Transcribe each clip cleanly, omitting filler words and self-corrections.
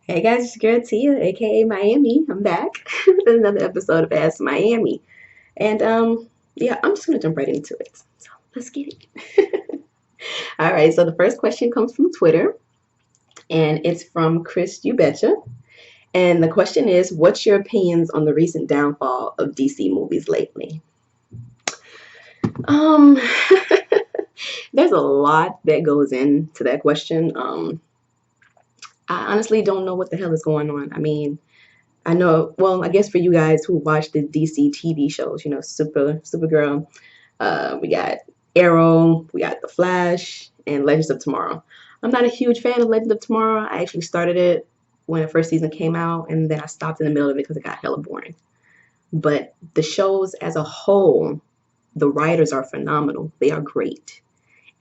Hey guys, it's your girl Tia, aka Miami. I'm back with another episode of Ask Miami. And yeah, I'm just gonna jump right into it. So let's get it. All right, so the first question comes from Twitter and it's from Chris You Betcha. And the question is, what's your opinions on the recent downfall of DC movies lately? Um there's a lot that goes into that question. I honestly don't know what the hell is going on. I mean, I know, well, I guess for you guys who watch the DC TV shows, Supergirl, we got Arrow, we got The Flash, and Legends of Tomorrow. I'm not a huge fan of Legends of Tomorrow. I actually started it when the first season came out, and then I stopped in the middle of it because it got hella boring. But the shows as a whole, the writers are phenomenal. They are great.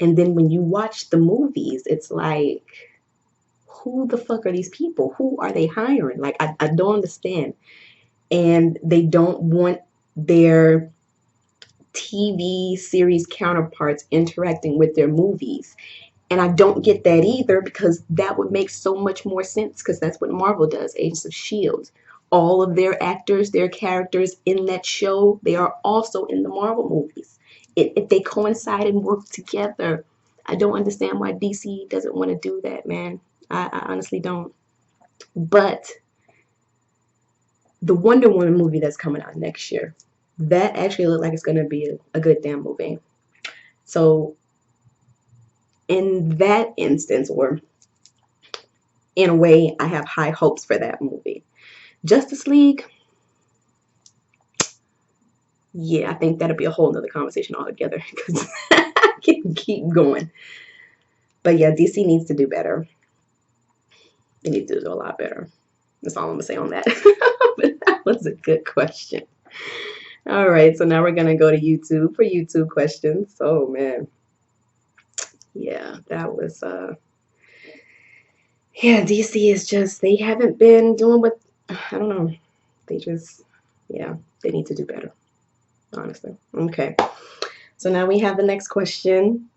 And then when you watch the movies, it's like, who the fuck are these people? Who are they hiring? Like, I don't understand. And they don't want their TV series counterparts interacting with their movies. And I don't get that either because that would make so much more sense because that's what Marvel does, Agents of S.H.I.E.L.D. All of their actors, their characters in that show, they are also in the Marvel movies. If they coincide and work together, I don't understand why DC doesn't want to do that, man. I honestly don't. But the Wonder Woman movie that's coming out next year, that actually looks like it's going to be a good damn movie. So, in that instance, or in a way, I have high hopes for that movie. Justice League, yeah, I think that'll be a whole nother conversation altogether because I can keep going. But yeah, DC needs to do better. They need to do a lot better. That's all I'm going to say on that. But that was a good question. All right, so now we're going to go to YouTube for YouTube questions. Oh, man. Yeah, that was yeah, DC is just, they haven't been doing what, I don't know. They just, yeah, they need to do better, honestly. Okay. So now we have the next question,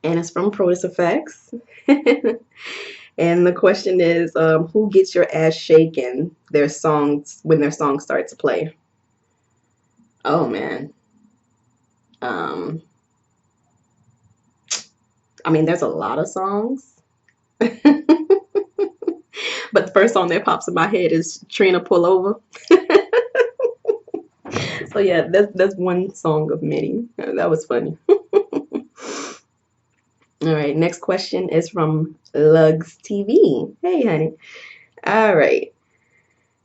and it's from Protus Effects. And the question is, who gets your ass shaken their songs when their song starts to play? Oh man. Um, I mean, there's a lot of songs. But the first song that pops in my head is Trina Pull Over. So yeah, that's one song of many. That was funny. All right, next question is from Lugs TV. Hey, honey. All right.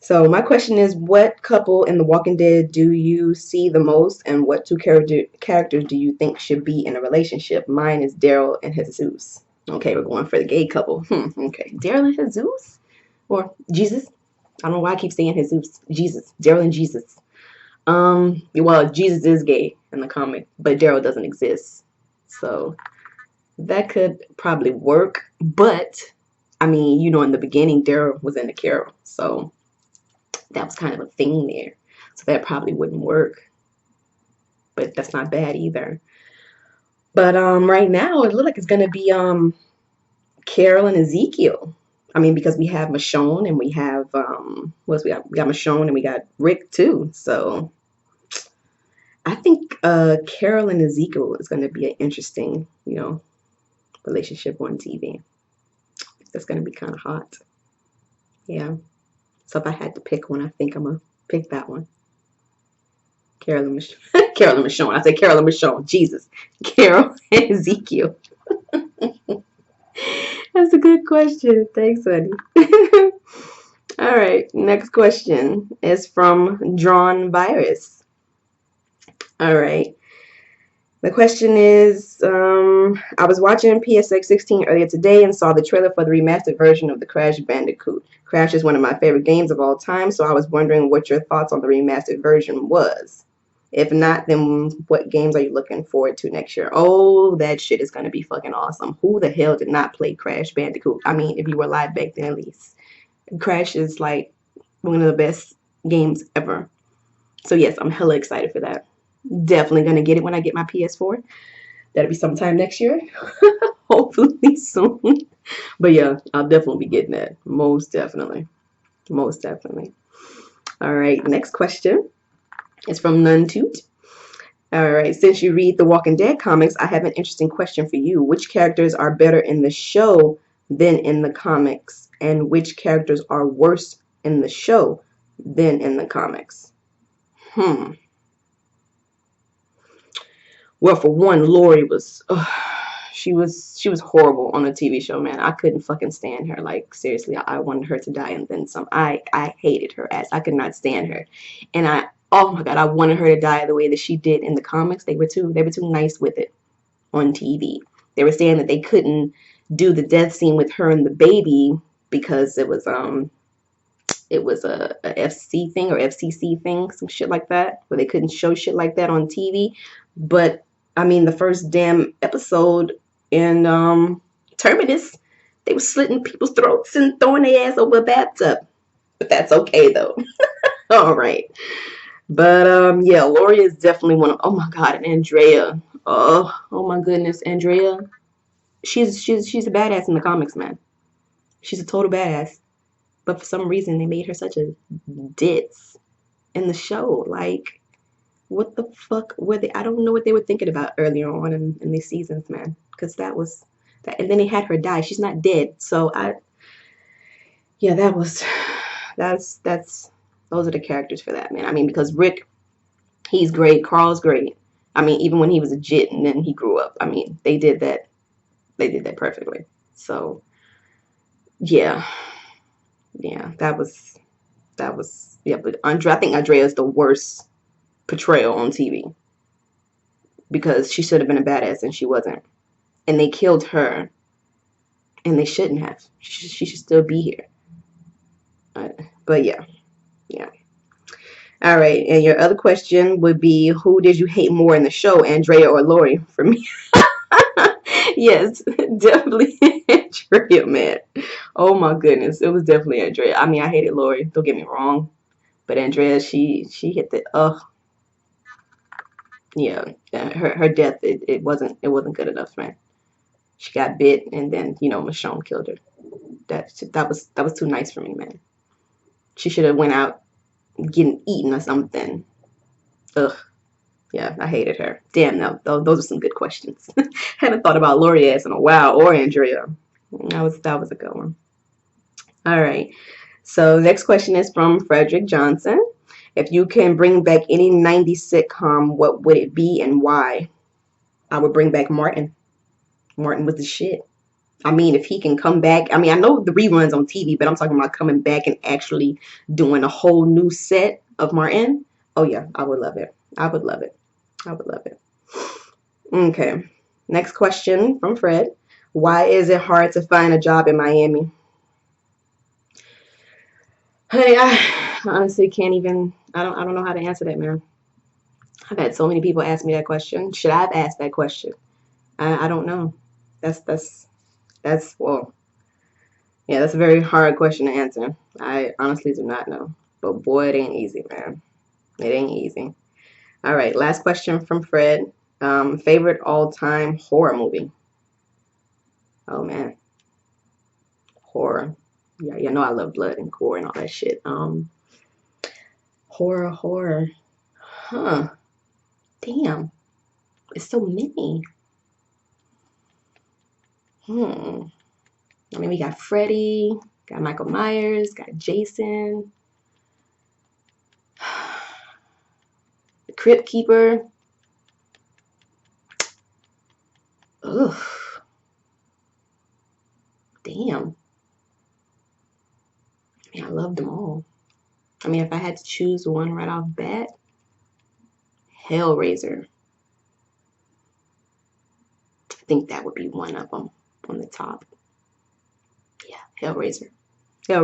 So my question is, what couple in The Walking Dead do you see the most, and what two characters do you think should be in a relationship? Mine is Daryl and Jesus. Okay, we're going for the gay couple. Okay, Daryl and Jesus, or Jesus. I don't know why I keep saying Jesus. Jesus, Daryl and Jesus. Well, Jesus is gay in the comic, but Daryl doesn't exist, so that could probably work. But I mean, in the beginning, Daryl was into Carol, so that was kind of a thing there. So that probably wouldn't work, but that's not bad either. But right now it looks like it's gonna be Carol and Ezekiel. I mean, because we have Michonne and we have what else we got? We got Michonne and we got Rick too. So I think Carol and Ezekiel is going to be an interesting, relationship on TV. That's going to be kind of hot. Yeah. So if I had to pick one, I think I'm gonna pick that one. Carol and Michonne. Carol and Michonne. I said Carol and Michonne. Jesus. Carol and Ezekiel. That's a good question. Thanks, honey. All right. Next question is from Drawn Virus. All right. The question is, I was watching PSX 16 earlier today and saw the trailer for the remastered version of the Crash Bandicoot. Crash is one of my favorite games of all time, so I was wondering what your thoughts on the remastered version was. If not, then what games are you looking forward to next year? Oh, that shit is going to be fucking awesome. Who the hell did not play Crash Bandicoot? I mean, if you were alive back then at least. Crash is like one of the best games ever. So yes, I'm hella excited for that. Definitely going to get it when I get my PS4. That'll be sometime next year. Hopefully soon. But yeah, I'll definitely be getting that. Most definitely. Most definitely. All right, next question is from Nuntoot. All right, since you read the Walking Dead comics, I have an interesting question for you. Which characters are better in the show than in the comics? And which characters are worse in the show than in the comics? Well, for one, Lori was, she was horrible on the TV show, man. I couldn't fucking stand her. Like, seriously, I wanted her to die and then some. I hated her ass. I could not stand her. And oh my God, I wanted her to die the way that she did in the comics. They were too nice with it on TV. They were saying that they couldn't do the death scene with her and the baby because it was a FC thing or FCC thing, some shit like that, where they couldn't show shit like that on TV. But I mean, the first damn episode in Terminus, they were slitting people's throats and throwing their ass over a bathtub. But that's okay though. All right. But yeah, Lori is definitely one of. Oh my God, and Andrea. Oh my goodness, Andrea. She's a badass in the comics, man. She's a total badass. But for some reason, they made her such a ditz in the show. Like, what the fuck were they? I don't know what they were thinking about earlier on in these seasons, man. Because that was that, and then they had her die. She's not dead, so yeah, that's those are the characters for that, man. I mean, because Rick, he's great. Carl's great. I mean, even when he was a jit and then he grew up. I mean, they did that perfectly. So yeah, that was yeah. But I think Andrea is the worst portrayal on TV because she should have been a badass and she wasn't, and they killed her, and they shouldn't have. She should still be here. But yeah. All right, and your other question would be, who did you hate more in the show, Andrea or Lori? For me, yes, definitely Andrea, man. Oh my goodness, it was definitely Andrea. I mean, I hated Lori. Don't get me wrong, but Andrea, she hit the yeah. Her death, it wasn't good enough, man. She got bit, and then Michonne killed her. That was too nice for me, man. She should have went out getting eaten or something. Ugh. Yeah, I hated her. Damn, those are some good questions. Haven't thought about Lori ass in a while, or Andrea. That was a good one. All right. So next question is from Frederick Johnson. If you can bring back any 90s sitcom, what would it be and why? I would bring back Martin. Martin was the shit. I mean, if he can come back. I mean, I know the reruns on TV, but I'm talking about coming back and actually doing a whole new set of Martin. Oh yeah, I would love it. I would love it. I would love it. Okay. Next question from Fred. Why is it hard to find a job in Miami? Honey, I honestly can't even. I don't know how to answer that, man. I've had so many people ask me that question. Should I have asked that question? I don't know. That's well, yeah, that's a very hard question to answer. I honestly do not know. But boy, it ain't easy, man. It ain't easy. All right, last question from Fred. Favorite all-time horror movie? Oh man, horror. Yeah, you know I love blood and gore and all that shit. Horror. Huh. Damn. It's so many. I mean, we got Freddy, got Michael Myers, got Jason, the Crypt Keeper. Ugh. Damn. I mean, I loved them all. I mean, if I had to choose one right off bat, Hellraiser. I think that would be one of them on the top. Yeah, Hellraiser. I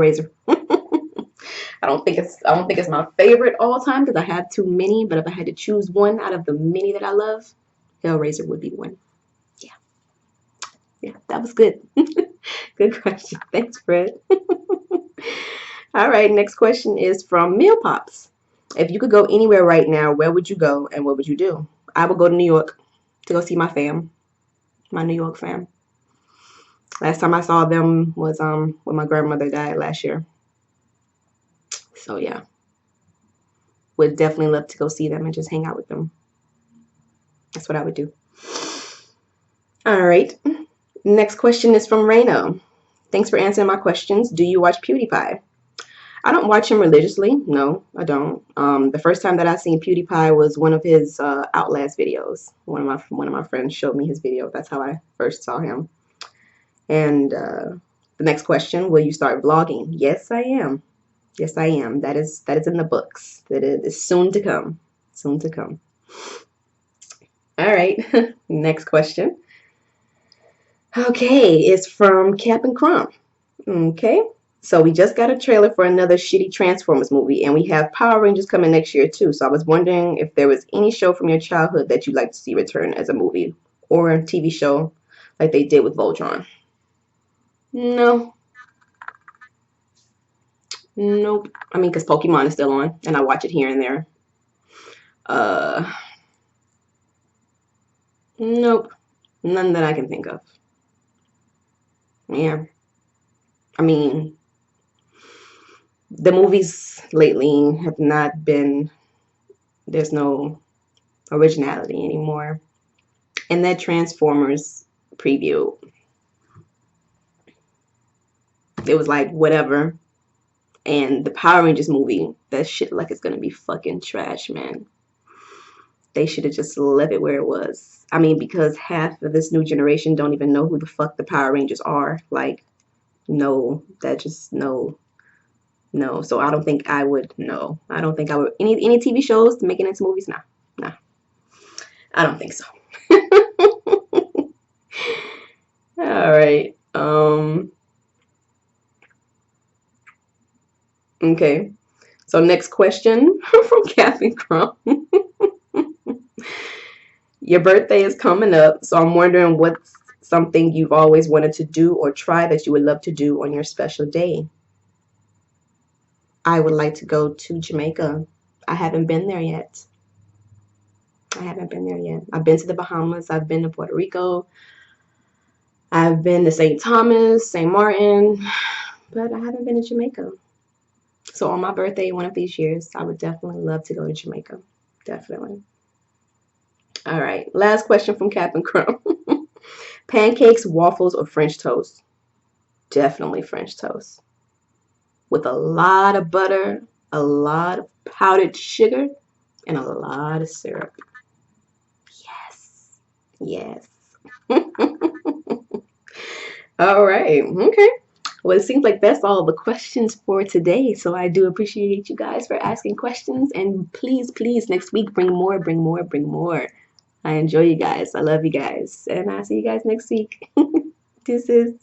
don't think it's my favorite all time because I have too many. But if I had to choose one out of the many that I love, Hellraiser would be one. Yeah, that was good. Good question. Thanks, Fred. All right, next question is from Meal Pops. If you could go anywhere right now, where would you go and what would you do? I would go to New York to go see my fam. my New York fam. Last time I saw them was when my grandmother died last year. So yeah, would definitely love to go see them and just hang out with them. That's what I would do. All right. Next question is from Raina. Thanks for answering my questions. Do you watch PewDiePie? I don't watch him religiously. No, I don't. The first time that I seen PewDiePie was one of his Outlast videos. One of my friends showed me his video. That's how I first saw him. And the next question: will you start vlogging? Yes, I am. Yes, I am. That is in the books. That is soon to come. Soon to come. All right. Next question. Okay, it's from Cap and Crumb. Okay. So we just got a trailer for another shitty Transformers movie, and we have Power Rangers coming next year too. So I was wondering if there was any show from your childhood that you'd like to see return as a movie or a TV show like they did with Voltron. No. Nope. I mean, because Pokemon is still on, and I watch it here and there. Nope. None that I can think of. Yeah. I mean, the movies lately have not been, there's no originality anymore. And that Transformers preview, it was like whatever. And the Power Rangers movie, that shit like it's gonna be fucking trash, man. They should have just left it where it was. I mean, because half of this new generation don't even know who the fuck the Power Rangers are. Like, no, that just no. No, so I don't think I would. No, I don't think I would. Any TV shows making into movies? Nah, nah. I don't think so. All right. Okay. So next question from Kathy Crumb. Your birthday is coming up, so I'm wondering what's something you've always wanted to do or try that you would love to do on your special day. I would like to go to Jamaica. I haven't been there yet. I haven't been there yet. I've been to the Bahamas. I've been to Puerto Rico. I've been to St. Thomas, St. Martin, but I haven't been to Jamaica. So on my birthday, one of these years, I would definitely love to go to Jamaica. Definitely. All right. Last question from Cap and Crumb. Pancakes, waffles, or French toast? Definitely French toast. With a lot of butter, a lot of powdered sugar, and a lot of syrup. Yes. Yes. All right. Okay. Well, it seems like that's all the questions for today. So I do appreciate you guys for asking questions. And please, please, next week, bring more, bring more, bring more. I enjoy you guys. I love you guys. And I'll see you guys next week. This is